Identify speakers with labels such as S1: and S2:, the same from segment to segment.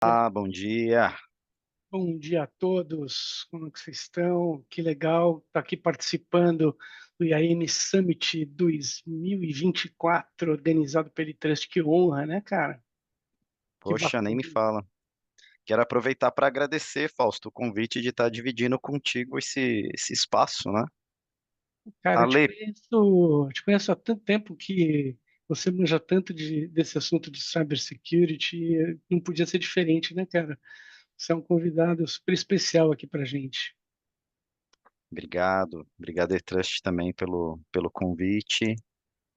S1: Bom dia.
S2: Bom dia a todos, como é que vocês estão? Que legal estar aqui participando do IAM Summit 2024, organizado pela Trust. Que honra, né, cara? Que
S1: Poxa, nem
S2: bacana.
S1: me fala. Quero aproveitar para agradecer, Fausto, o convite de estar dividindo contigo esse espaço, né?
S2: Cara,
S1: Ale,
S2: te conheço há tanto tempo que você manja tanto desse assunto de cybersecurity, não podia ser diferente, né, cara? Você é um convidado super especial aqui pra gente.
S1: obrigado. Obrigado, Trust, também pelo convite.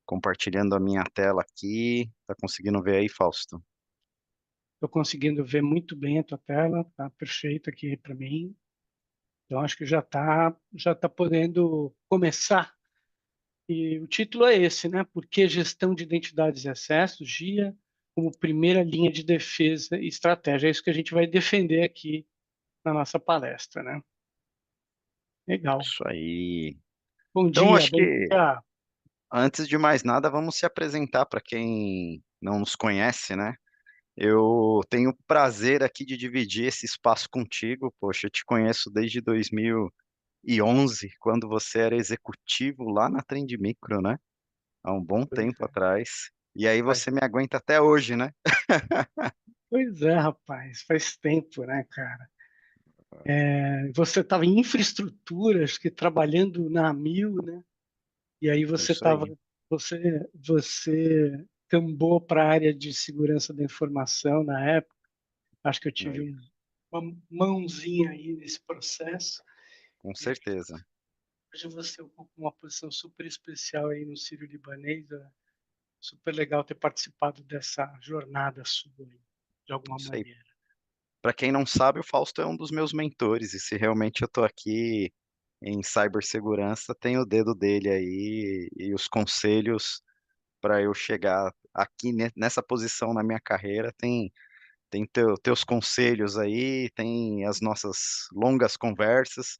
S1: Compartilhando a minha tela aqui. Tá conseguindo ver aí, Fausto?
S2: Estou conseguindo ver muito bem a tua tela, tá perfeito aqui para mim. Então, acho que já tá podendo começar. E o título é esse, né? Por que gestão de identidades e acessos, GIA, como primeira linha de defesa e estratégia? É isso que a gente vai defender aqui na nossa palestra, né? Legal.
S1: Isso aí.
S2: Bom
S1: Então,
S2: dia,
S1: acho
S2: bom
S1: que
S2: dia.
S1: antes de mais nada, vamos se apresentar para quem não nos conhece, né? Eu tenho o prazer aqui de dividir esse espaço contigo. Poxa, eu te conheço desde 2011, quando você era executivo lá na Trend Micro, né? Há um bom
S2: Pois
S1: tempo
S2: é,
S1: atrás. E aí
S2: faz-
S1: você me aguenta até hoje, né?
S2: pois é, rapaz, faz tempo, né, cara? Você estava em infraestrutura, acho que trabalhando na Amil, né? E aí
S1: É
S2: você
S1: isso
S2: estava,
S1: aí.
S2: você cambou para a área de segurança da informação na época. Acho que eu tive
S1: Aí,
S2: uma mãozinha aí nesse processo.
S1: com
S2: E
S1: certeza.
S2: hoje você ocupa uma posição super especial aí no Sírio-Libanês. É super legal ter participado dessa jornada sua aí, de alguma
S1: Isso aí.
S2: maneira.
S1: Para quem não sabe, o Fausto é um dos meus mentores. E se realmente eu estou aqui em cibersegurança, tem o dedo dele aí e os conselhos para eu chegar aqui nessa posição na minha carreira. Tem teus conselhos aí, tem as nossas longas conversas.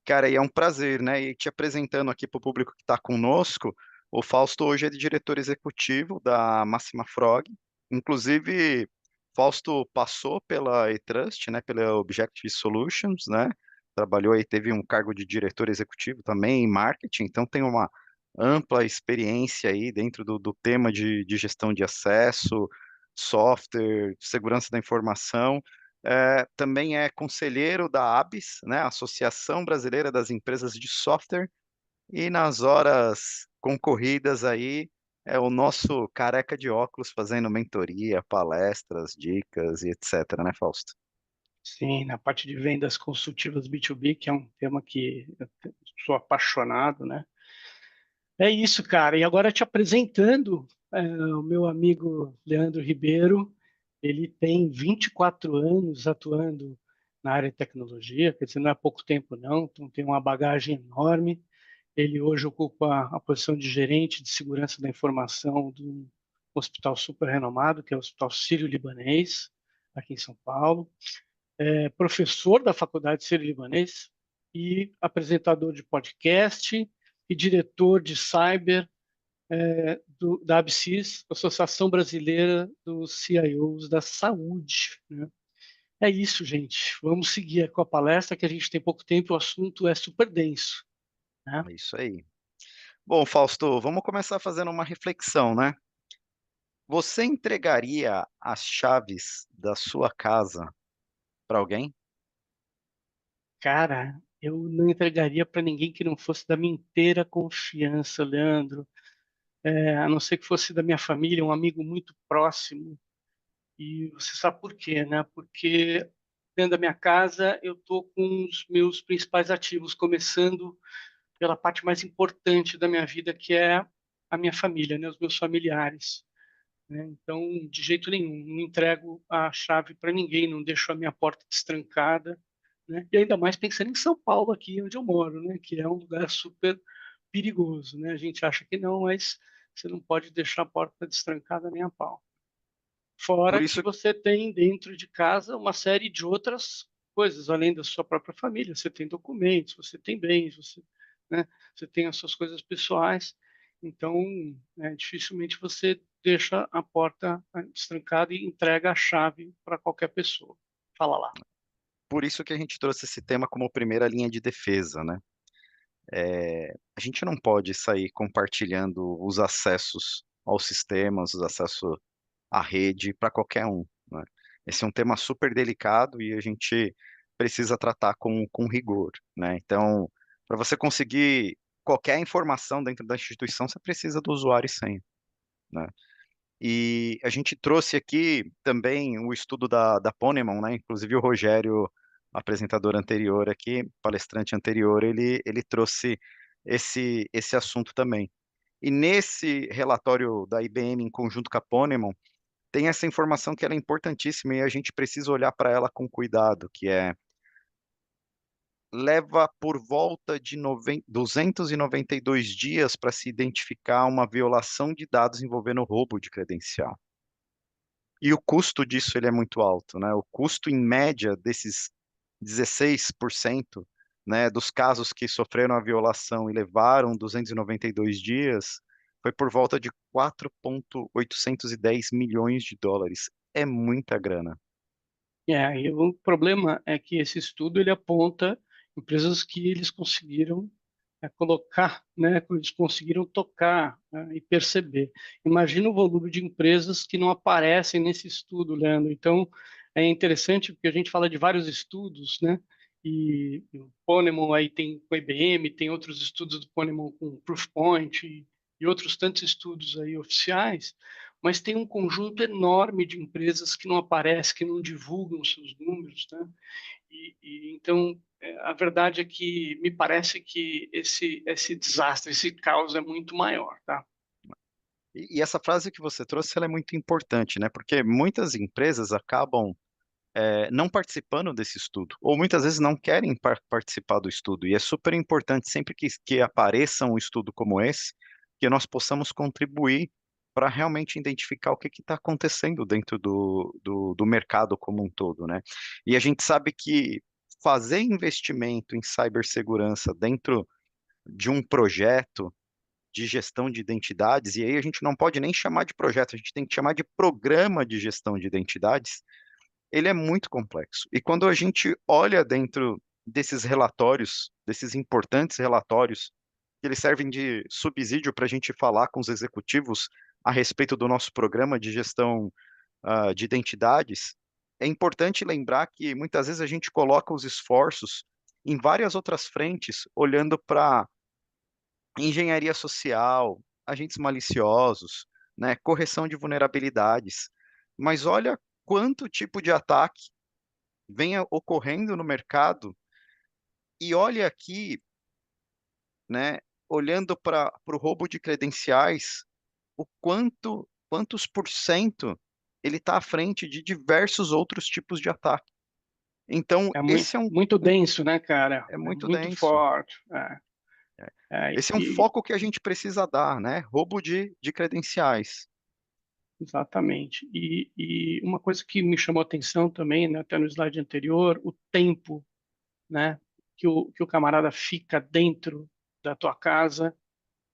S1: Cara, e é um prazer, né? E te apresentando aqui para o público que está conosco, o Fausto hoje é diretor executivo da Máxima Frog. Inclusive, Fausto passou pela eTrust, né? Pela Objective Solutions, né? Trabalhou aí, teve um cargo de diretor executivo também em marketing, então tem uma ampla experiência aí dentro do tema de gestão de acesso, software, segurança da informação. Também é conselheiro da ABS, né, Associação Brasileira das Empresas de Software, e nas horas concorridas aí é o nosso careca de óculos fazendo mentoria, palestras, dicas e etc, né, Fausto?
S2: Sim, na parte de vendas consultivas B2B, que é um tema que eu sou apaixonado, né? É isso, cara. E agora te apresentando, o meu amigo Leandro Ribeiro. Ele tem 24 anos atuando na área de tecnologia, quer dizer, não é pouco tempo não, então tem uma bagagem enorme. Ele hoje ocupa a posição de gerente de segurança da informação de um hospital super renomado, que é o Hospital Sírio-Libanês, aqui em São Paulo. É professor da Faculdade Sírio-Libanês e apresentador de podcast e diretor de cyber da ABSIS, Associação Brasileira dos CIOs da Saúde, né? É isso, gente. Vamos seguir com a palestra, que a gente tem pouco tempo, o assunto é super denso, né?
S1: É isso aí. Bom, Fausto, vamos começar fazendo uma reflexão, né? Você entregaria as chaves da sua casa para alguém?
S2: Cara, eu não entregaria para ninguém que não fosse da minha inteira confiança, Leandro. A não ser que fosse da minha família, um amigo muito próximo. E você sabe por quê, né? Porque dentro da minha casa eu estou com os meus principais ativos, começando pela parte mais importante da minha vida, que é a minha família, né? Os meus familiares, né? Então, de jeito nenhum, não entrego a chave para ninguém, não deixo a minha porta destrancada, né? E ainda mais pensando em São Paulo, aqui onde eu moro, né? Que é um lugar super perigoso, né? A gente acha que não, mas você não pode deixar a porta destrancada nem a pau.
S1: Por
S2: Fora que
S1: isso,
S2: você tem dentro de casa uma série de outras coisas, além da sua própria família. Você tem documentos, você tem bens, né, você tem as suas coisas pessoais. Então, dificilmente você deixa a porta destrancada e entrega a chave para qualquer pessoa. Fala lá.
S1: Por isso que a gente trouxe esse tema como primeira linha de defesa, né. A gente não pode sair compartilhando os acessos aos sistemas, os acessos à rede para qualquer um, né. Esse é um tema super delicado e a gente precisa tratar com rigor, né. Então, para você conseguir qualquer informação dentro da instituição, você precisa do usuário e senha, né. E a gente trouxe aqui também o estudo da Ponemon, né, inclusive o Rogério, apresentador anterior aqui, palestrante anterior, ele trouxe esse assunto também. E nesse relatório da IBM em conjunto com a Ponemon, tem essa informação que ela é importantíssima e a gente precisa olhar para ela com cuidado, que é, leva por volta de 292 dias para se identificar uma violação de dados envolvendo roubo de credencial. E o custo disso ele é muito alto, né, o custo em média desses 16%, né, dos casos que sofreram a violação e levaram 292 dias, foi por volta de 4.810 milhões de dólares. É muita grana.
S2: E o problema é que esse estudo ele aponta empresas que eles conseguiram colocar, né, que eles conseguiram tocar, né, e perceber. Imagina o volume de empresas que não aparecem nesse estudo, Leandro. Então, é interessante porque a gente fala de vários estudos, né? E o Ponemon aí tem com a IBM, tem outros estudos do Ponemon com Proofpoint e outros tantos estudos aí oficiais, mas tem um conjunto enorme de empresas que não aparecem, que não divulgam seus números, né? Então, a verdade é que me parece que esse desastre, esse caos é muito maior, tá?
S1: E essa frase que você trouxe, ela é muito importante, né, porque muitas empresas acabam, não participando desse estudo, ou muitas vezes não querem participar do estudo, e é super importante sempre que apareça um estudo como esse, que nós possamos contribuir para realmente identificar o que está acontecendo dentro do mercado como um todo, né. E a gente sabe que fazer investimento em cibersegurança dentro de um projeto de gestão de identidades, e aí a gente não pode nem chamar de projeto, a gente tem que chamar de programa de gestão de identidades, ele é muito complexo. E quando a gente olha dentro desses relatórios, desses importantes relatórios, que eles servem de subsídio para a gente falar com os executivos a respeito do nosso programa de gestão, de identidades, é importante lembrar que muitas vezes a gente coloca os esforços em várias outras frentes, olhando para engenharia social, agentes maliciosos, né, correção de vulnerabilidades. Mas olha quanto tipo de ataque venha ocorrendo no mercado, e olha aqui, né, olhando para o roubo de credenciais, o quantos por cento ele está à frente de diversos outros tipos de ataque. Então
S2: É
S1: esse é
S2: muito denso, né, cara?
S1: é
S2: É
S1: muito
S2: muito
S1: denso.
S2: forte.
S1: É.
S2: É,
S1: Esse é um foco que a gente precisa dar, né, roubo de credenciais.
S2: exatamente. E uma coisa que me chamou a atenção também, né, até no slide anterior, o tempo, né, que o camarada fica dentro da tua casa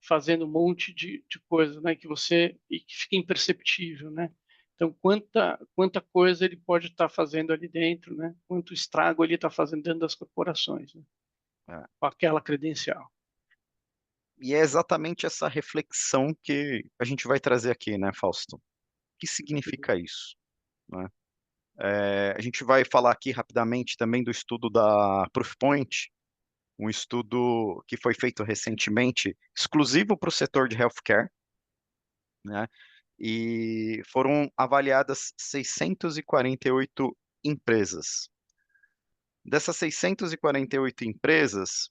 S2: fazendo um monte de coisa, né, e que fica imperceptível, né? Então, quanta coisa ele pode estar fazendo ali dentro, né? Quanto estrago ele está fazendo dentro das corporações, né?
S1: É.
S2: Com aquela credencial.
S1: E é exatamente essa reflexão que a gente vai trazer aqui, né, Fausto? O que significa isso, né? A gente vai falar aqui rapidamente também do estudo da Proofpoint, um estudo que foi feito recentemente, exclusivo para o setor de healthcare, né? E foram avaliadas 648 empresas. Dessas 648 empresas,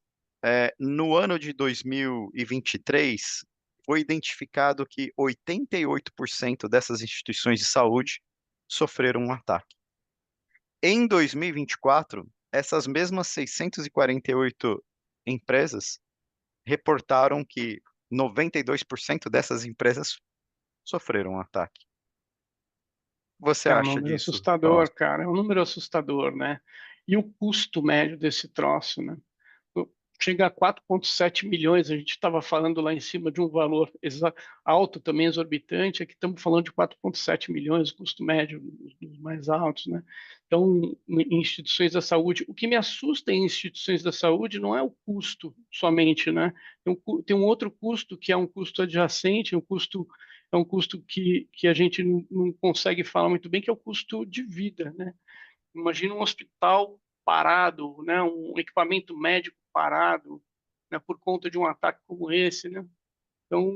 S1: no ano de 2023, foi identificado que 88% dessas instituições de saúde sofreram um ataque. Em 2024, essas mesmas 648 empresas reportaram que 92% dessas empresas sofreram um ataque. O que você
S2: É um
S1: acha
S2: número
S1: disso,
S2: assustador,
S1: Fausto?
S2: cara. É um número assustador, né? E o custo médio desse troço, né? chega a 4,7 milhões. A gente estava falando lá em cima de um valor alto também, exorbitante. Aqui estamos falando de 4,7 milhões, o custo médio dos mais altos, né? Então, em instituições da saúde, o que me assusta em instituições da saúde não é o custo somente, né? Tem um outro custo que é um custo adjacente, é um custo que a gente não consegue falar muito bem, que é o custo de vida, né? Imagina um hospital parado, né, um equipamento médico parado, né, por conta de um ataque como esse, né? Então,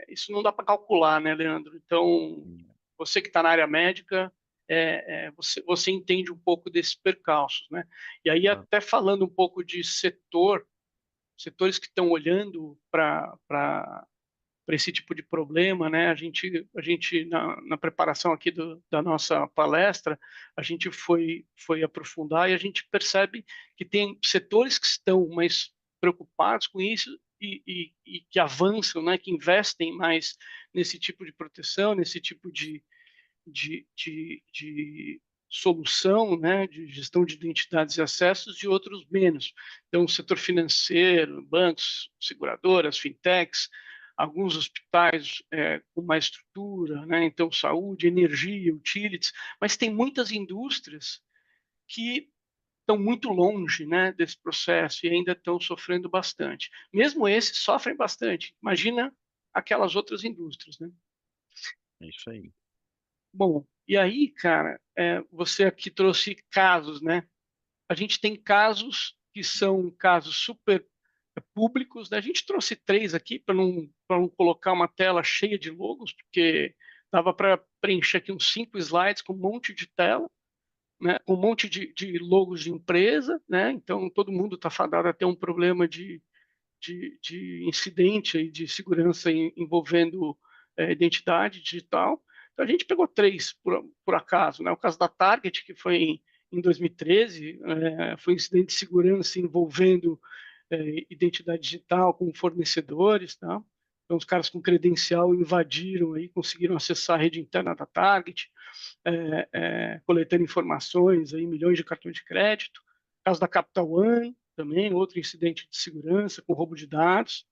S2: isso não dá para calcular, né, Leandro? Então, você que está na área médica, você entende um pouco desses percalços, né? E aí,
S1: Ah,
S2: até falando um pouco de setores que estão olhando para esse tipo de problema, né? A gente na preparação aqui da nossa palestra, a gente foi aprofundar e a gente percebe que tem setores que estão mais preocupados com isso e que avançam, né? Que investem mais nesse tipo de proteção, nesse tipo de solução, né, de gestão de identidades e acessos, e outros menos. Então, o setor financeiro, bancos, seguradoras, fintechs, alguns hospitais com mais estrutura, né, então saúde, energia, utilities, mas tem muitas indústrias que estão muito longe, né, desse processo e ainda estão sofrendo bastante. Mesmo esses sofrem bastante. Imagina aquelas outras indústrias, né?
S1: é isso aí.
S2: Bom, e aí, cara, você aqui trouxe casos, né? A gente tem casos que são casos super públicos, né? A gente trouxe três aqui para não colocar uma tela cheia de logos, porque dava para preencher aqui uns 5 slides com um monte de tela, né? Com um monte de logos de empresa, né? Então todo mundo está fadado a ter um problema de incidente aí de segurança envolvendo identidade digital. Então, a gente pegou três por acaso, né? O caso da Target, que foi em 2013, foi um incidente de segurança envolvendo identidade digital com fornecedores, tá? Então, os caras com credencial invadiram aí, conseguiram acessar a rede interna da Target, coletando informações, aí, milhões de cartões de crédito. O caso da Capital One, também, outro incidente de segurança com roubo de dados.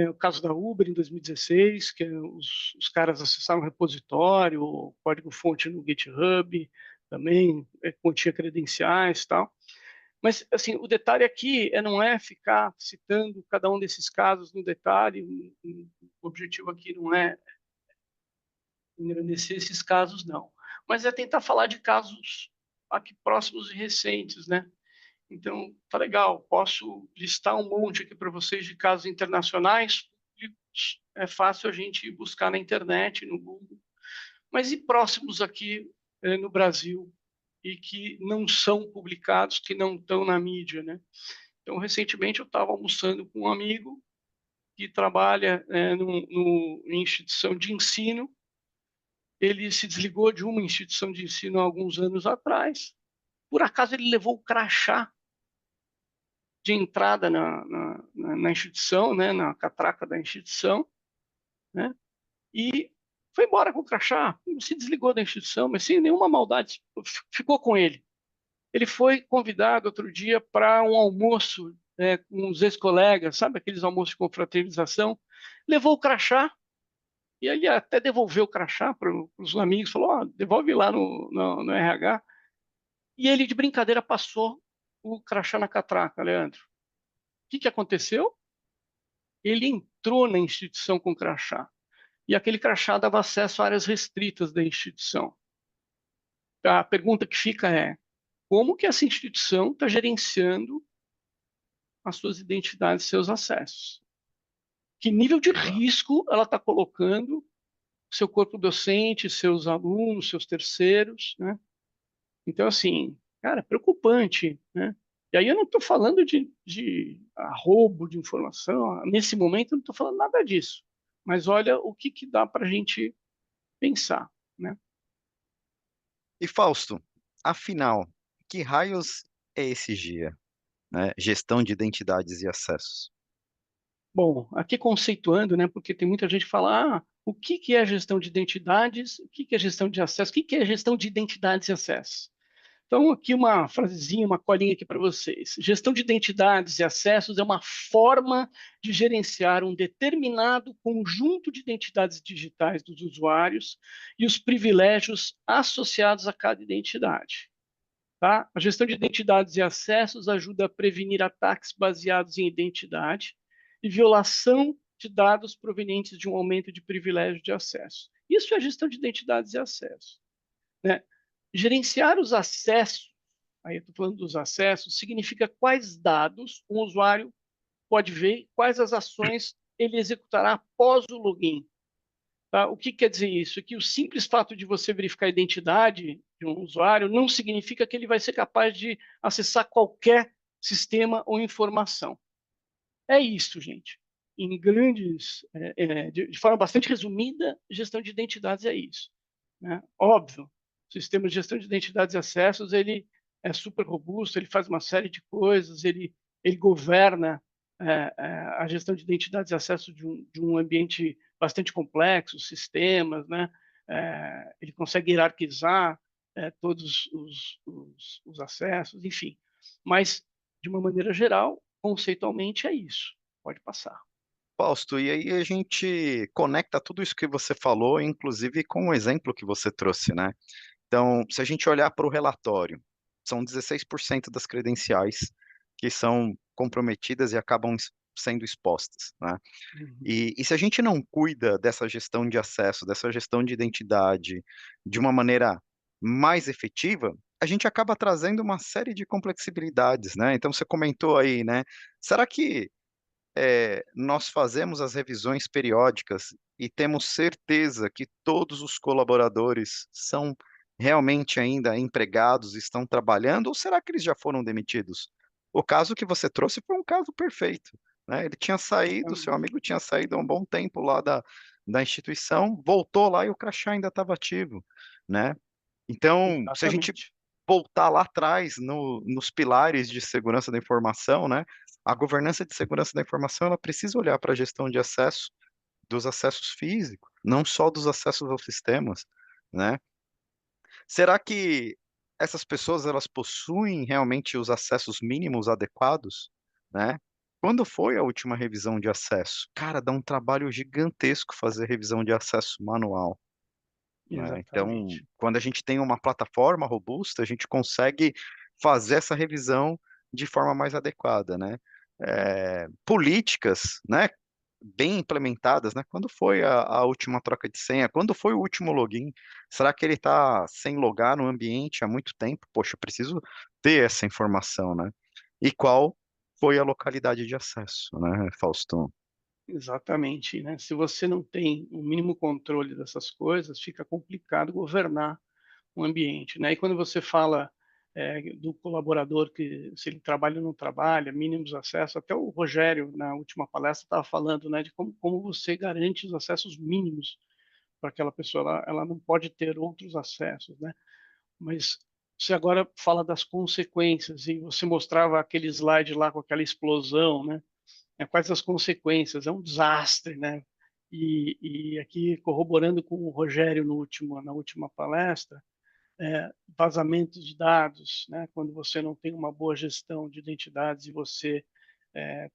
S2: O caso da Uber em 2016, que os caras acessaram o repositório, o código-fonte no GitHub, também continha credenciais e tal. Mas, assim, o detalhe aqui não é ficar citando cada um desses casos no detalhe, o objetivo aqui não é engrandecer esses casos, não. Mas é tentar falar de casos aqui próximos e recentes, né? Então, tá legal, posso listar um monte aqui para vocês de casos internacionais, é fácil a gente buscar na internet, no Google, mas e próximos aqui no Brasil e que não são publicados, que não estão na mídia, né? Então, recentemente eu estava almoçando com um amigo que trabalha em instituição de ensino. Ele se desligou de uma instituição de ensino há alguns anos atrás. Por acaso ele levou o crachá de entrada na instituição, né, na catraca da instituição, né, e foi embora com o crachá, se desligou da instituição, mas sem nenhuma maldade, ficou com ele. Ele foi convidado outro dia para um almoço com os ex-colegas, sabe aqueles almoços de confraternização, levou o crachá, e ele até devolveu o crachá para os amigos, falou, oh, devolve lá no RH, e ele de brincadeira passou o crachá na catraca, Leandro. O que aconteceu? Ele entrou na instituição com crachá. E aquele crachá dava acesso a áreas restritas da instituição. A pergunta que fica é: como que essa instituição está gerenciando as suas identidades e seus acessos? Que nível de
S1: Exato.
S2: risco ela está colocando seu corpo docente, seus alunos, seus terceiros, né? Então, assim, cara, é preocupante, né? E aí eu não estou falando de roubo de informação, nesse momento eu não estou falando nada disso. Mas olha o que dá para a gente pensar, né?
S1: E Fausto, afinal, que raios é esse GIA, né? Gestão de identidades e acessos.
S2: Bom, aqui conceituando, né? Porque tem muita gente que fala, o que é gestão de identidades, o que é gestão de acesso, o que é gestão de identidades e acessos? Então, aqui uma frasezinha, uma colinha aqui para vocês. Gestão de identidades e acessos é uma forma de gerenciar um determinado conjunto de identidades digitais dos usuários e os privilégios associados a cada identidade. Tá? A gestão de identidades e acessos ajuda a prevenir ataques baseados em identidade e violação de dados provenientes de um aumento de privilégio de acesso. Isso é a gestão de identidades e acessos. Né? Gerenciar os acessos, aí eu estou falando dos acessos, significa quais dados um usuário pode ver, quais as ações ele executará após o login. Tá? O que quer dizer isso? Que o simples fato de você verificar a identidade de um usuário não significa que ele vai ser capaz de acessar qualquer sistema ou informação. É isso, gente. Em grandes, de forma bastante resumida, gestão de identidades é isso. Né? Óbvio, o sistema de gestão de identidades e acessos ele é super robusto, ele faz uma série de coisas, ele governa a gestão de identidades e acessos de um ambiente bastante complexo, sistemas, né? Ele consegue hierarquizar todos os acessos, enfim. Mas, de uma maneira geral, conceitualmente é isso. Pode passar.
S1: Fausto, e aí a gente conecta tudo isso que você falou, inclusive com o exemplo que você trouxe, né? Então, se a gente olhar para o relatório, são 16% das credenciais que são comprometidas e acabam sendo expostas, né?
S2: Uhum.
S1: E se a gente não cuida dessa gestão de acesso, dessa gestão de identidade de uma maneira mais efetiva, a gente acaba trazendo uma série de complexibilidades, né? Então, você comentou aí, né? Será que nós fazemos as revisões periódicas e temos certeza que todos os colaboradores são realmente ainda empregados, estão trabalhando, ou será que eles já foram demitidos? O caso que você trouxe foi um caso perfeito, né? Ele tinha saído, seu amigo tinha saído há um bom tempo lá da instituição, voltou lá e o crachá ainda estava ativo, né? Então, se a gente
S2: Exatamente.
S1: voltar lá atrás nos pilares de segurança da informação, né, a governança de segurança da informação, ela precisa olhar para a gestão de acesso, dos acessos físicos, não só dos acessos aos sistemas, né. Será que essas pessoas, elas possuem realmente os acessos mínimos adequados, né? Quando foi a última revisão de acesso? Cara, dá um trabalho gigantesco fazer revisão de acesso manual. Né, então,
S2: Exatamente.
S1: quando a gente tem uma plataforma robusta, a gente consegue fazer essa revisão de forma mais adequada, né. Políticas, né, bem implementadas, né, quando foi a última troca de senha? Quando foi o último login? Será que ele está sem logar no ambiente há muito tempo? Poxa, eu preciso ter essa informação, né. E qual foi a localidade de acesso, né, Fausto?
S2: Exatamente, né? Se você não tem o mínimo controle dessas coisas, fica complicado governar um ambiente, né? E quando você fala do colaborador que se ele trabalha ou não trabalha, mínimos acessos, até o Rogério na última palestra estava falando, né, de como você garante os acessos mínimos para aquela pessoa, ela não pode ter outros acessos, né? Mas você agora fala das consequências e você mostrava aquele slide lá com aquela explosão, né? Quais as consequências? É um desastre, né? E aqui corroborando com o Rogério no na última palestra, vazamentos de dados, né? Quando você não tem uma boa gestão de identidades e você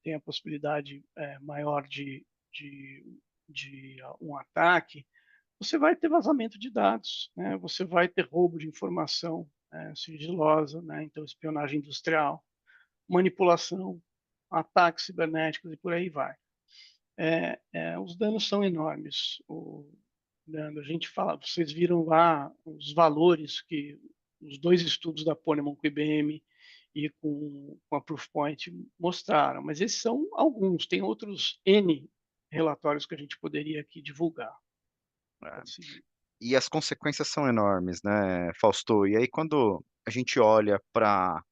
S2: tem a possibilidade maior de um ataque, você vai ter vazamento de dados, né? Você vai ter roubo de informação sigilosa, né? Então espionagem industrial, manipulação, ataques cibernéticos e por aí vai. Os danos são enormes. A gente fala, vocês viram lá os valores que os dois estudos da Ponemon com o IBM e com a Proofpoint mostraram, mas esses são alguns, tem outros N relatórios que a gente poderia aqui divulgar. Pode seguir.
S1: E as consequências são enormes, né, Fausto? E aí, quando a gente olha para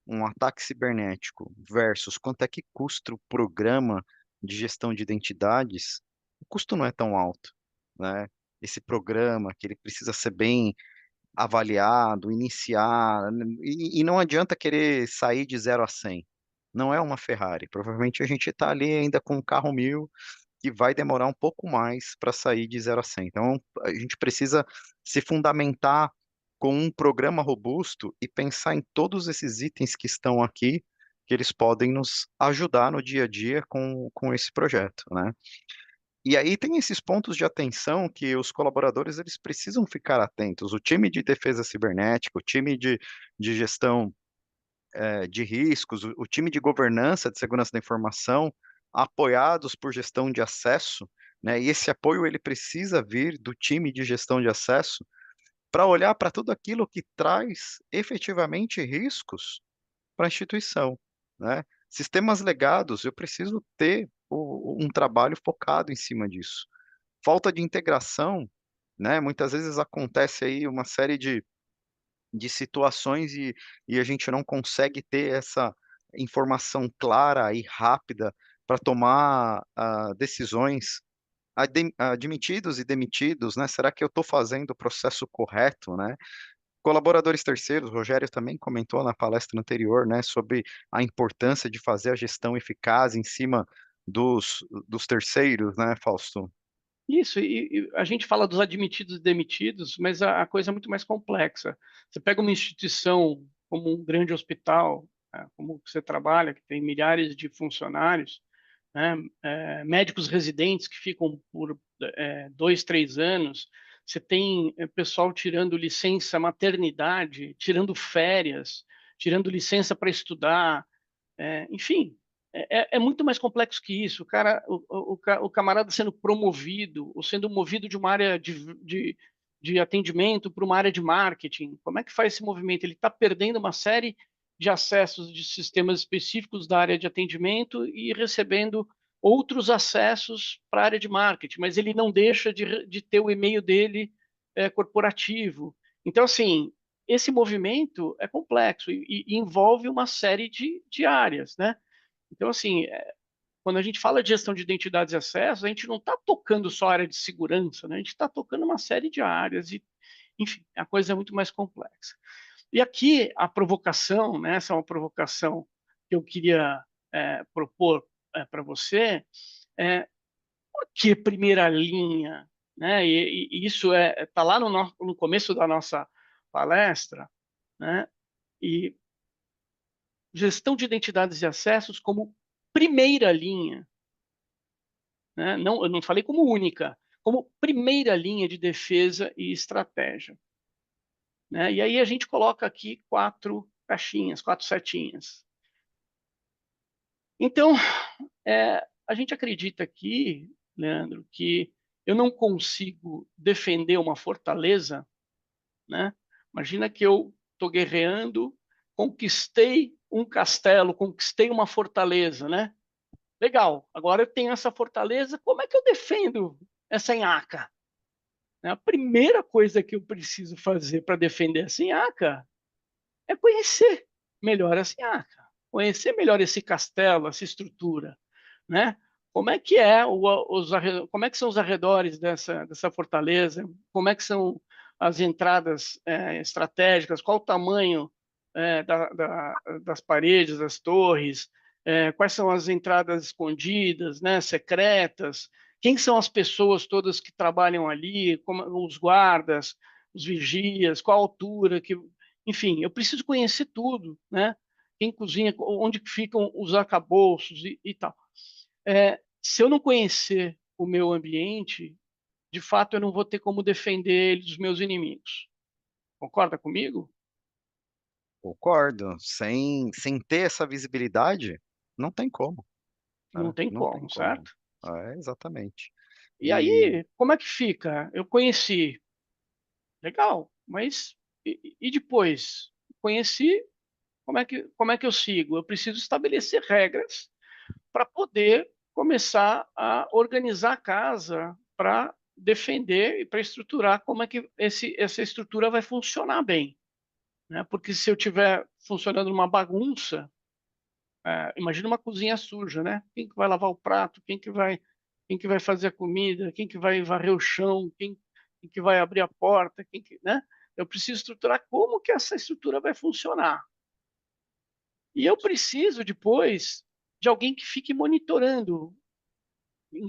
S1: um ataque cibernético versus quanto é que custa o programa de gestão de identidades, o custo não é tão alto, né? Esse programa que ele precisa ser bem avaliado, iniciar, e não adianta querer sair de 0 a 100. Não é uma Ferrari. Provavelmente a gente está ali ainda com um carro 1000 que vai demorar um pouco mais para sair de 0 a 100. Então, a gente precisa se fundamentar com um programa robusto e pensar em todos esses itens que estão aqui, que eles podem nos ajudar no dia a dia com esse projeto, né? E aí tem esses pontos de atenção que os colaboradores eles precisam ficar atentos. O time de defesa cibernética, o time de gestão de riscos, o time de governança de segurança da informação, apoiados por gestão de acesso, né? E esse apoio ele precisa vir do time de gestão de acesso para olhar para tudo aquilo que traz efetivamente riscos para a instituição, né? Sistemas legados, eu preciso ter um trabalho focado em cima disso. Falta de integração, né? Muitas vezes acontece aí uma série de situações e a gente não consegue ter essa informação clara e rápida para tomar decisões admitidos e demitidos, né? Será que eu estou fazendo o processo correto, né? Colaboradores terceiros, o Rogério também comentou na palestra anterior, né, sobre a importância de fazer a gestão eficaz em cima dos terceiros, né, Fausto?
S2: Isso, e a gente fala dos admitidos e demitidos, mas a coisa é muito mais complexa. Você pega uma instituição como um grande hospital, como você trabalha, que tem milhares de funcionários, né, médicos residentes que ficam por 2, 3 anos, você tem pessoal tirando licença maternidade, tirando férias, tirando licença para estudar, enfim, é muito mais complexo que isso. O cara, o camarada sendo promovido, ou sendo movido de uma área de atendimento para uma área de marketing. Como é que faz esse movimento? Ele está perdendo uma série de acessos de sistemas específicos da área de atendimento e recebendo outros acessos para a área de marketing, mas ele não deixa de ter o e-mail dele corporativo. Então, assim, esse movimento é complexo e envolve uma série de áreas, né? Então, assim, quando a gente fala de gestão de identidades e acessos, a gente não está tocando só a área de segurança, né? A gente está tocando uma série de áreas e, enfim, a coisa é muito mais complexa. E aqui a provocação, né? Essa é uma provocação que eu queria propor para você, por que primeira linha, né? E isso está lá no começo da nossa palestra, né? E gestão de identidades e acessos como primeira linha, né? Não, eu não falei como única, como primeira linha de defesa e estratégia, né? E aí a gente coloca aqui 4 caixinhas, 4 setinhas. Então, a gente acredita aqui, Leandro, que eu não consigo defender uma fortaleza, né? Imagina que eu estou guerreando, conquistei um castelo, conquistei uma fortaleza, né? Legal, agora eu tenho essa fortaleza, como é que eu defendo essa nhaca? A primeira coisa que eu preciso fazer para defender essa nhaca é conhecer melhor essa nhaca, conhecer melhor esse castelo, essa estrutura, né? Como é que como é que são os arredores dessa fortaleza? Como é que são as entradas estratégicas? Qual o tamanho das paredes, das torres? Quais são as entradas escondidas, né, secretas? Quem são as pessoas todas que trabalham ali? Como, os guardas, os vigias? Qual a altura que enfim, eu preciso conhecer tudo, né? Quem cozinha, onde ficam os arcabouços e tal. Se eu não conhecer o meu ambiente, de fato eu não vou ter como defender ele dos meus inimigos. Concorda comigo?
S1: Concordo. Sem ter essa visibilidade, não tem como,
S2: Não
S1: né?
S2: tem
S1: Não tem
S2: como,
S1: como.
S2: certo?
S1: Exatamente.
S2: E
S1: E
S2: aí, como é que fica? Eu conheci, legal, mas e depois? Conheci, como é que eu sigo? Eu preciso estabelecer regras para poder começar a organizar a casa para defender e para estruturar como é que essa estrutura vai funcionar bem, né? Porque se eu tiver funcionando uma bagunça, imagina uma cozinha suja, né? Quem que vai lavar o prato? Quem que vai fazer a comida? Quem que vai varrer o chão? Quem que vai abrir a porta? Né? Eu preciso estruturar como que essa estrutura vai funcionar. E eu preciso depois de alguém que fique monitorando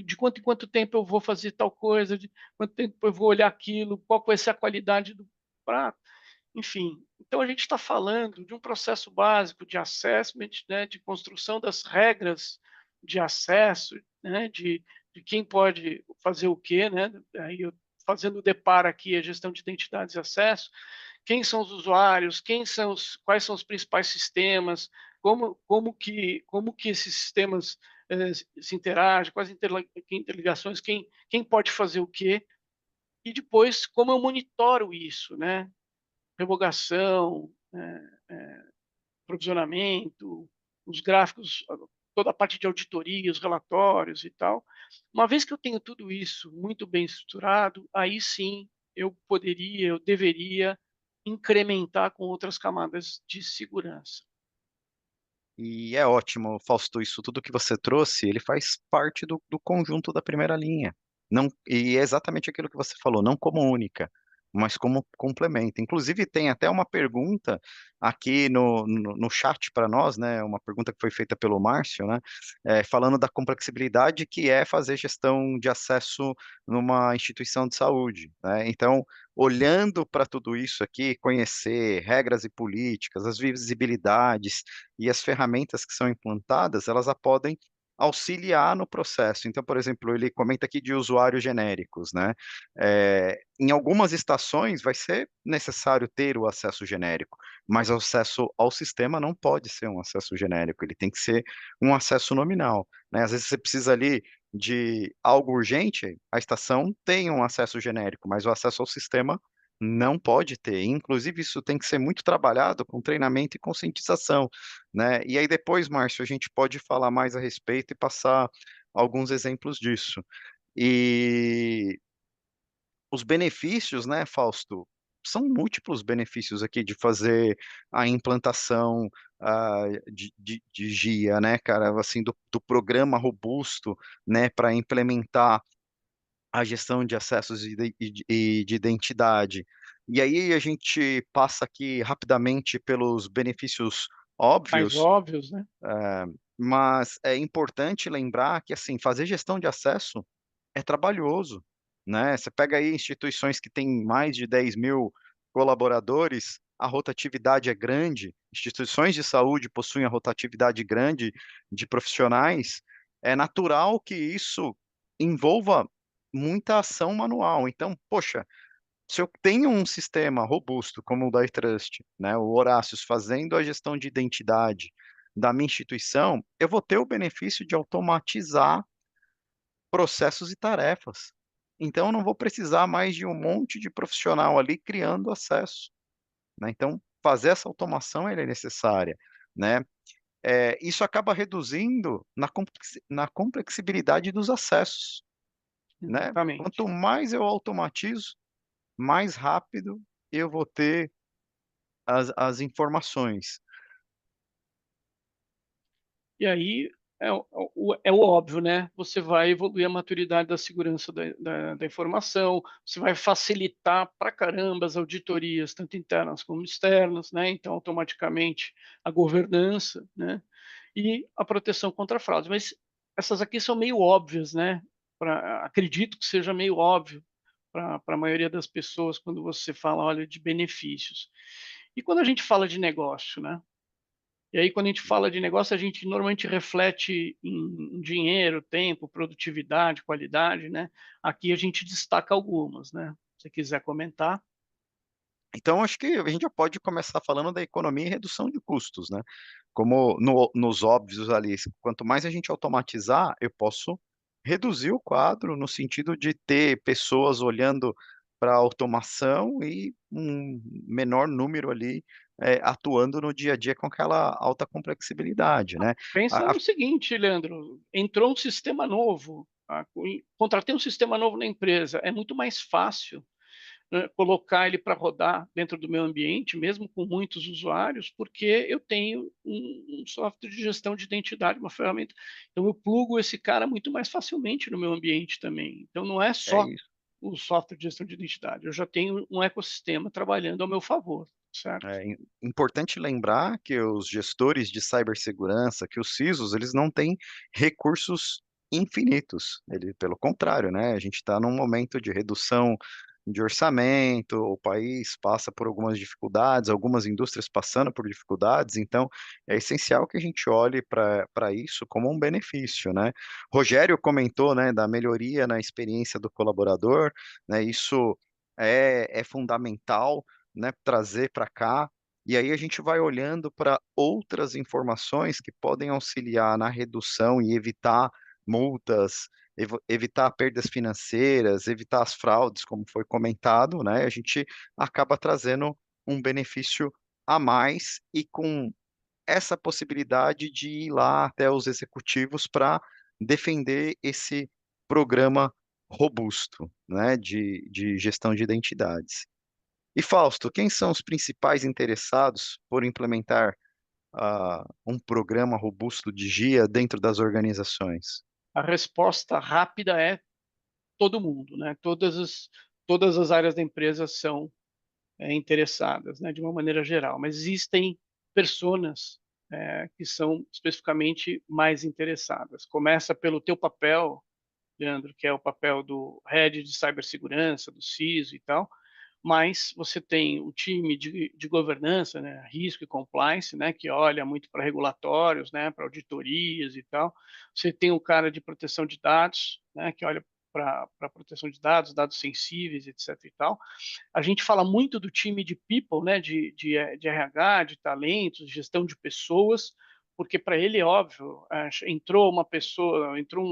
S2: de quanto em quanto tempo eu vou fazer tal coisa, de quanto tempo eu vou olhar aquilo, qual vai ser a qualidade do prato. enfim. Então a gente está falando de um processo básico de assessment, né, de construção das regras de acesso, né, de quem pode fazer o quê, né? Aí eu fazendo o deparo aqui a gestão de identidades e acesso, quem são os usuários, quais são os principais sistemas, como que esses sistemas se interagem, quais interligações, quem pode fazer o quê, e depois como eu monitoro isso, né? Revogação, provisionamento, os gráficos, toda a parte de auditoria, os relatórios e tal. Uma vez que eu tenho tudo isso muito bem estruturado, aí sim eu deveria incrementar com outras camadas de segurança.
S1: E é ótimo, Fausto, isso tudo que você trouxe, ele faz parte do conjunto da primeira linha. Não, e é exatamente aquilo que você falou, não como única, mas como complemento. Inclusive, tem até uma pergunta aqui no chat para nós, né? Uma pergunta que foi feita pelo Márcio, né? Falando da complexibilidade que é fazer gestão de acesso numa instituição de saúde, né? Então, olhando para tudo isso aqui, conhecer regras e políticas, as visibilidades e as ferramentas que são implantadas, elas podem auxiliar no processo. Então, por exemplo, ele comenta aqui de usuários genéricos, né? Em algumas estações vai ser necessário ter o acesso genérico, mas o acesso ao sistema não pode ser um acesso genérico, ele tem que ser um acesso nominal, né? Às vezes você precisa ali de algo urgente, a estação tem um acesso genérico, mas o acesso ao sistema não pode ter. Inclusive, isso tem que ser muito trabalhado com treinamento e conscientização, né? E aí depois, Márcio, a gente pode falar mais a respeito e passar alguns exemplos disso. E os benefícios, né, Fausto, são múltiplos benefícios aqui de fazer a implantação de GIA, né, cara, assim, do programa robusto, né, para implementar a gestão de acessos e de identidade. E aí a gente passa aqui rapidamente pelos benefícios
S2: Mais
S1: óbvios,
S2: óbvios, né?
S1: mas é importante lembrar que, assim, fazer gestão de acesso é trabalhoso, né? Você pega aí instituições que têm mais de 10.000 colaboradores, a rotatividade é grande, instituições de saúde possuem a rotatividade grande de profissionais, é natural que isso envolva muita ação manual. Então, poxa, se eu tenho um sistema robusto como o da iTrust, né, o Horácios fazendo a gestão de identidade da minha instituição, eu vou ter o benefício de automatizar processos e tarefas. Então, eu não vou precisar mais de um monte de profissional ali criando acesso, né? Então, fazer essa automação ela é necessária, né? Isso acaba reduzindo na complexibilidade dos acessos, né?
S2: Exatamente.
S1: Quanto mais eu automatizo, mais rápido eu vou ter as informações.
S2: E aí é o óbvio, né? Você vai evoluir a maturidade da segurança da informação, você vai facilitar pra caramba as auditorias, tanto internas como externas, né? Então, automaticamente, a governança, né? E a proteção contra fraudes. Mas essas aqui são meio óbvias, né? Acredito que seja meio óbvio para a maioria das pessoas quando você fala, olha, de benefícios. E quando a gente fala de negócio, né? E aí, quando a gente fala de negócio, a gente normalmente reflete em dinheiro, tempo, produtividade, qualidade, né? Aqui a gente destaca algumas, né? Se você quiser comentar.
S1: Então, acho que a gente já pode começar falando da economia e redução de custos, né? Como nos óbvios ali, quanto mais a gente automatizar, eu posso reduzir o quadro no sentido de ter pessoas olhando para a automação e um menor número ali atuando no dia a dia com aquela alta complexibilidade, né?
S2: Pensa
S1: A- a-
S2: no seguinte, Leandro, entrou um sistema novo, contratei um sistema novo na empresa, é muito mais fácil, né, colocar ele para rodar dentro do meu ambiente, mesmo com muitos usuários, porque eu tenho um software de gestão de identidade, uma ferramenta. Então, eu plugo esse cara muito mais facilmente no meu ambiente também. Então, não é
S1: é
S2: só
S1: isso.
S2: o software de gestão de identidade, eu já tenho um ecossistema trabalhando ao meu favor, certo?
S1: Importante lembrar que os gestores de cibersegurança, que os CISOs, eles não têm recursos infinitos. Ele, pelo contrário, né? A gente está num momento de redução de orçamento, o país passa por algumas dificuldades, algumas indústrias passando por dificuldades, então é essencial que a gente olhe para isso como um benefício, né? Rogério comentou, né, da melhoria na experiência do colaborador, né? Isso é fundamental, né, trazer para cá. E aí a gente vai olhando para outras informações que podem auxiliar na redução e evitar multas, evitar perdas financeiras, evitar as fraudes, como foi comentado, né? A gente acaba trazendo um benefício a mais e com essa possibilidade de ir lá até os executivos para defender esse programa robusto, né, de gestão de identidades. E Fausto, quem são os principais interessados por implementar um programa robusto de GIA dentro das organizações?
S2: A resposta rápida é todo mundo, né? Todas as áreas da empresa são interessadas, né, de uma maneira geral, mas existem personas que são especificamente mais interessadas. Começa pelo teu papel, Leandro, que é o papel do head de cibersegurança, do CISO e tal, mas você tem o time de governança, né, risco e compliance, né, que olha muito para regulatórios, né, para auditorias e tal. Você tem o cara de proteção de dados, né, que olha para proteção de dados, dados sensíveis, etc. e tal. A gente fala muito do time de people, né, de RH, de talentos, gestão de pessoas, porque para ele é óbvio, entrou uma pessoa, entrou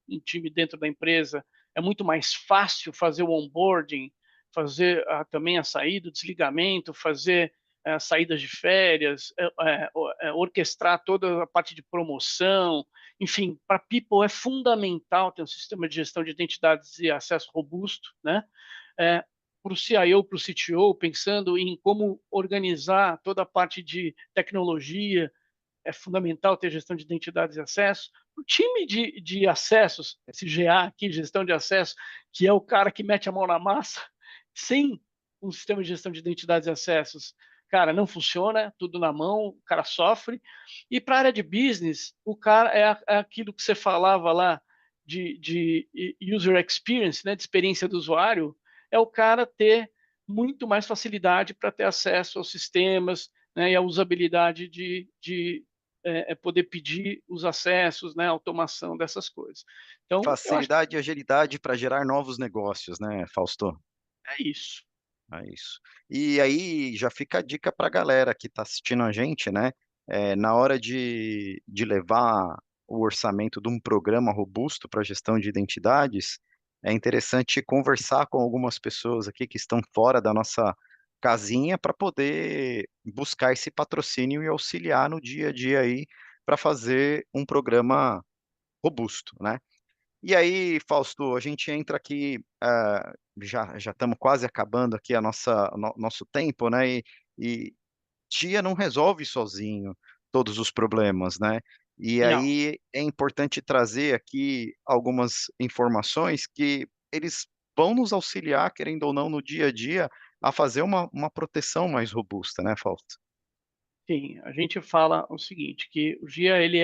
S2: um time dentro da empresa, é muito mais fácil fazer o onboarding, fazer também a saída, o desligamento, fazer saídas de férias, orquestrar toda a parte de promoção, enfim, para people é fundamental ter um sistema de gestão de identidades e acesso robusto, né? É, para o CIO, para o CTO, pensando em como organizar toda a parte de tecnologia, é fundamental ter gestão de identidades e acesso. O time de acessos, esse GA aqui, gestão de acesso, que é o cara que mete a mão na massa, sem um sistema de gestão de identidades e acessos, cara, não funciona, tudo na mão, o cara sofre. E para a área de business, o cara é aquilo que você falava lá de user experience, né, de experiência do usuário, é o cara ter muito mais facilidade para ter acesso aos sistemas, né, e a usabilidade de poder pedir os acessos, né, automação dessas coisas. Então, eu acho que
S1: Facilidade e agilidade para gerar novos negócios, né, Fausto?
S2: é isso.
S1: É isso. E aí já fica a dica para a galera que está assistindo a gente, né? Na hora de levar o orçamento de um programa robusto para gestão de identidades, é interessante conversar com algumas pessoas aqui que estão fora da nossa casinha para poder buscar esse patrocínio e auxiliar no dia a dia aí para fazer um programa robusto, né? E aí, Fausto, a gente entra aqui, já estamos quase acabando aqui a nosso tempo, né? E dia não resolve sozinho todos os problemas, né? E
S2: Não,
S1: aí é importante trazer aqui algumas informações que eles vão nos auxiliar, querendo ou não, no dia a dia, a fazer uma proteção mais robusta, né, Fausto?
S2: sim, a gente fala o seguinte, que o GIA ele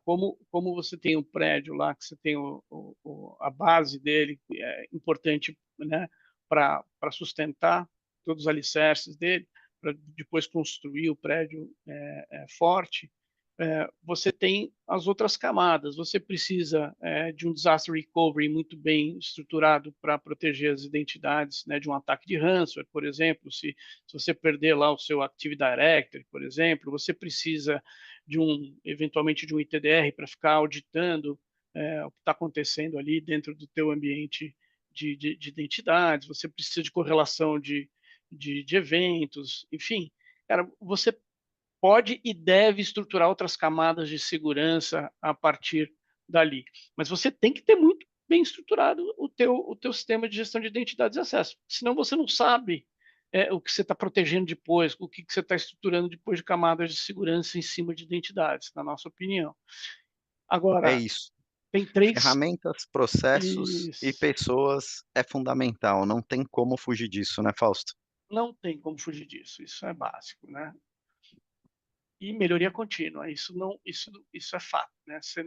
S2: como você tem um prédio lá, que você tem a base dele, que é importante, né, para sustentar todos os alicerces dele, para depois construir o prédio forte, você tem as outras camadas. Você precisa de um disaster recovery muito bem estruturado para proteger as identidades, né, de um ataque de ransomware, por exemplo. Se você perder lá o seu Active Directory, por exemplo, você precisa eventualmente de um ITDR para ficar auditando o que está acontecendo ali dentro do teu ambiente de identidades. Você precisa de correlação de eventos, enfim. Cara, você pode e deve estruturar outras camadas de segurança a partir dali. Mas você tem que ter muito bem estruturado o teu sistema de gestão de identidades e acesso. Senão você não sabe o que você está protegendo depois, o que você está estruturando depois de camadas de segurança em cima de identidades, na nossa opinião.
S1: É
S2: Agora,
S1: isso.
S2: tem três.
S1: Ferramentas, processos e
S2: Isso,
S1: pessoas é fundamental, não tem como fugir disso, né, Fausto?
S2: não tem como fugir disso, isso é básico, né? E melhoria contínua. Isso é fato, né? Você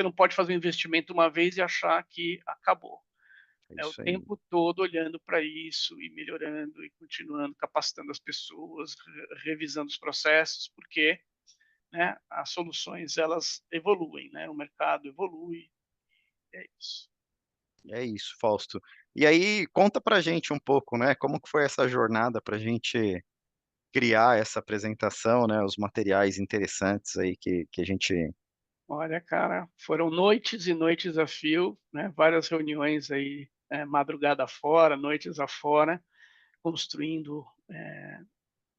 S2: não pode fazer um investimento uma vez e achar que acabou.
S1: É
S2: É o
S1: isso aí.
S2: tempo todo olhando para isso e melhorando e continuando capacitando as pessoas, revisando os processos, porque, né, as soluções elas evoluem, né, o mercado evolui, é isso.
S1: É isso, Fausto. E aí, conta pra gente um pouco, né, como que foi essa jornada pra gente criar essa apresentação, né, os materiais interessantes aí que a gente
S2: Olha, cara, foram noites e noites a fio, né, várias reuniões aí, madrugada fora, noites afora, construindo,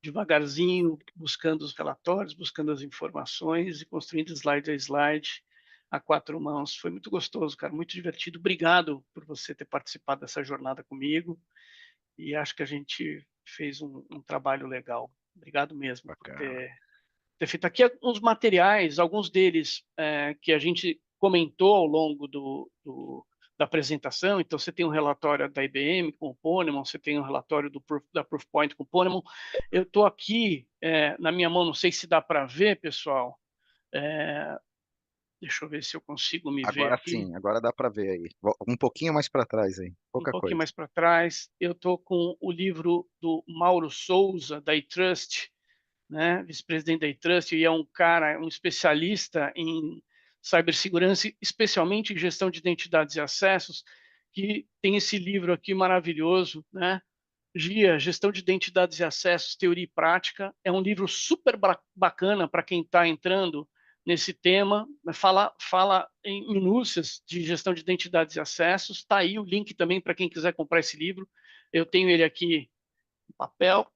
S2: devagarzinho, buscando os relatórios, buscando as informações e construindo slide a slide, a quatro mãos. Foi muito gostoso, cara, muito divertido. Obrigado por você ter participado dessa jornada comigo e acho que a gente fez um trabalho legal. Obrigado mesmo por
S1: bacana.
S2: ter feito aqui uns materiais, alguns deles que a gente comentou ao longo da apresentação. Então, você tem um relatório da IBM com o Ponemon, você tem um relatório da Proofpoint com o Ponemon. Eu estou aqui na minha mão, não sei se dá para ver, pessoal. É, deixa eu ver se eu consigo me ver
S1: Agora
S2: aqui.
S1: sim, agora dá para ver aí. Um pouquinho mais para trás aí,
S2: Um
S1: pouca
S2: pouquinho
S1: coisa.
S2: mais para trás, eu estou com o livro do Mauro Souza, da iTrust, né, vice-presidente da iTrust, e é um cara, um especialista em cibersegurança, especialmente em gestão de identidades e acessos, que tem esse livro aqui maravilhoso, né? GIA, Gestão de Identidades e Acessos, Teoria e Prática. É um livro super bacana para quem está entrando nesse tema. Fala em minúcias de gestão de identidades e acessos. Está aí o link também para quem quiser comprar esse livro. Eu tenho ele aqui papel,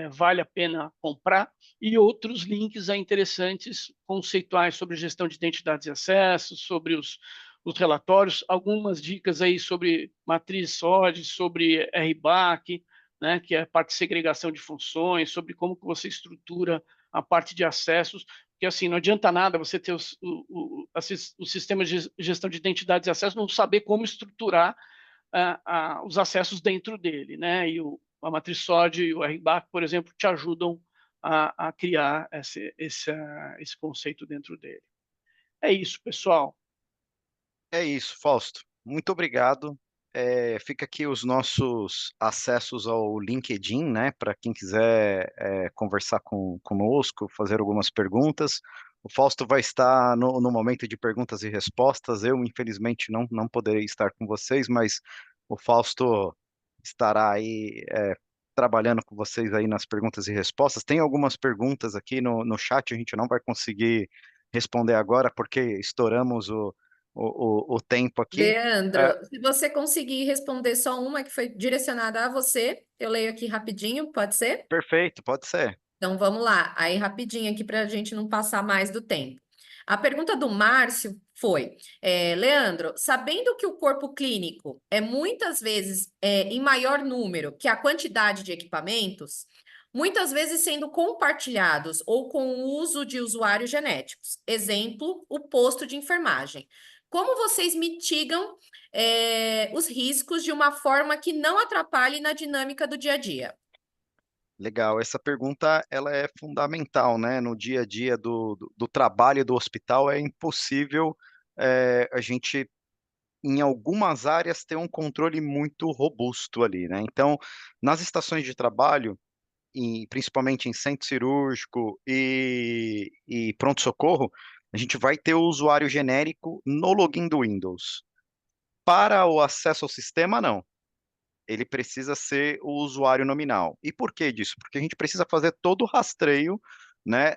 S2: vale a pena comprar, e outros links interessantes, conceituais sobre gestão de identidades e acessos, sobre os relatórios, algumas dicas aí sobre matriz SOD, sobre RBAC, né, que é a parte de segregação de funções, sobre como que você estrutura a parte de acessos, porque assim, não adianta nada você ter o sistema de gestão de identidades e acessos, não saber como estruturar os acessos dentro dele, né? E a matriz SOD e o RBAC, por exemplo, te ajudam a criar esse conceito dentro dele. É isso, pessoal.
S1: É isso, Fausto. Muito obrigado. Fica aqui os nossos acessos ao LinkedIn, né, para quem quiser conversar conosco, fazer algumas perguntas. O Fausto vai estar no momento de perguntas e respostas. Eu, infelizmente, não poderei estar com vocês, mas o Fausto estará aí trabalhando com vocês aí nas perguntas e respostas. Tem algumas perguntas aqui no chat, a gente não vai conseguir responder agora, porque estouramos o tempo aqui. É,
S3: Leandro, se você conseguir responder só uma que foi direcionada a você, eu leio aqui rapidinho, pode ser?
S1: perfeito, pode ser.
S3: Então vamos lá, aí rapidinho aqui para a gente não passar mais do tempo. A pergunta do Márcio foi: Leandro, sabendo que o corpo clínico é muitas vezes em maior número que a quantidade de equipamentos, muitas vezes sendo compartilhados ou com o uso de usuários genéticos, exemplo, o posto de enfermagem. Como vocês mitigam os riscos de uma forma que não atrapalhe na dinâmica do dia a dia?
S1: Legal, essa pergunta ela é fundamental, né? No dia a dia do trabalho do hospital é impossível a gente, em algumas áreas, ter um controle muito robusto ali, né? Então, nas estações de trabalho, principalmente em centro cirúrgico e pronto-socorro, a gente vai ter o usuário genérico no login do Windows. Para o acesso ao sistema, não. Ele precisa ser o usuário nominal. E por que disso? Porque a gente precisa fazer todo o rastreio, né,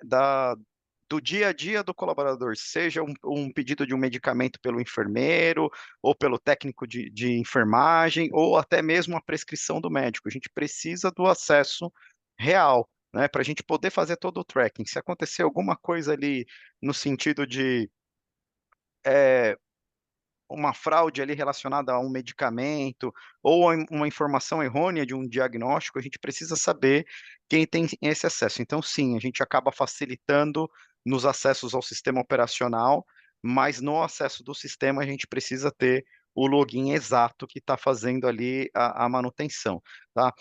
S1: do dia a dia do colaborador, seja um pedido de um medicamento pelo enfermeiro, ou pelo técnico de enfermagem, ou até mesmo a prescrição do médico. A gente precisa do acesso real, né, para a gente poder fazer todo o tracking. Se acontecer alguma coisa ali no sentido de é, uma fraude ali relacionada a um medicamento ou a uma informação errônea de um diagnóstico, a gente precisa saber quem tem esse acesso. Então, sim, a gente acaba facilitando nos acessos ao sistema operacional, mas no acesso do sistema a gente precisa ter o login exato que está fazendo ali a manutenção, tá?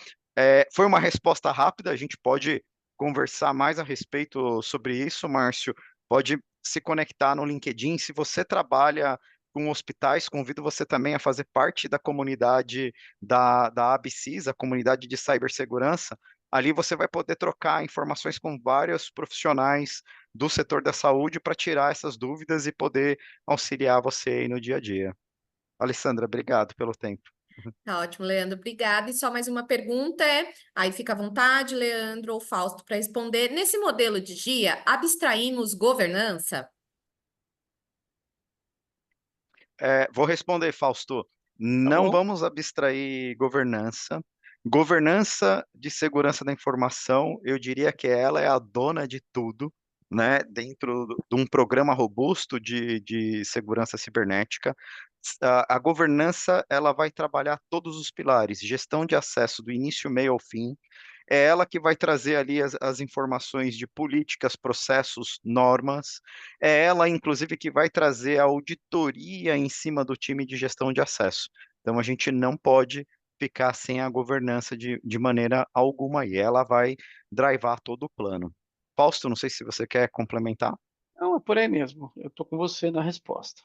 S1: Foi uma resposta rápida, a gente pode conversar mais a respeito sobre isso, Márcio. Pode se conectar no LinkedIn. Se você trabalha com hospitais, convido você também a fazer parte da comunidade da ABCIS, a comunidade de cibersegurança. Ali você vai poder trocar informações com vários profissionais do setor da saúde para tirar essas dúvidas e poder auxiliar você aí no dia a dia. Alessandra, obrigado pelo tempo.
S3: Tá ótimo, Leandro. Obrigada. E só mais uma pergunta aí fica à vontade, Leandro ou Fausto, para responder. Nesse modelo de dia, abstraímos governança?
S1: Vou responder, Fausto.
S2: Tá
S1: Não
S2: bom?
S1: vamos abstrair governança. Governança de segurança da informação, eu diria que ela é a dona de tudo, né? Dentro de um programa robusto de segurança cibernética. A governança, ela vai trabalhar todos os pilares, gestão de acesso do início, meio ao fim, é ela que vai trazer ali as informações de políticas, processos, normas. É ela, inclusive, que vai trazer a auditoria em cima do time de gestão de acesso. Então, a gente não pode ficar sem a governança de maneira alguma, e ela vai drivar todo o plano. Fausto, não sei se você quer complementar.
S2: Não, é por aí mesmo. Eu estou com você na resposta.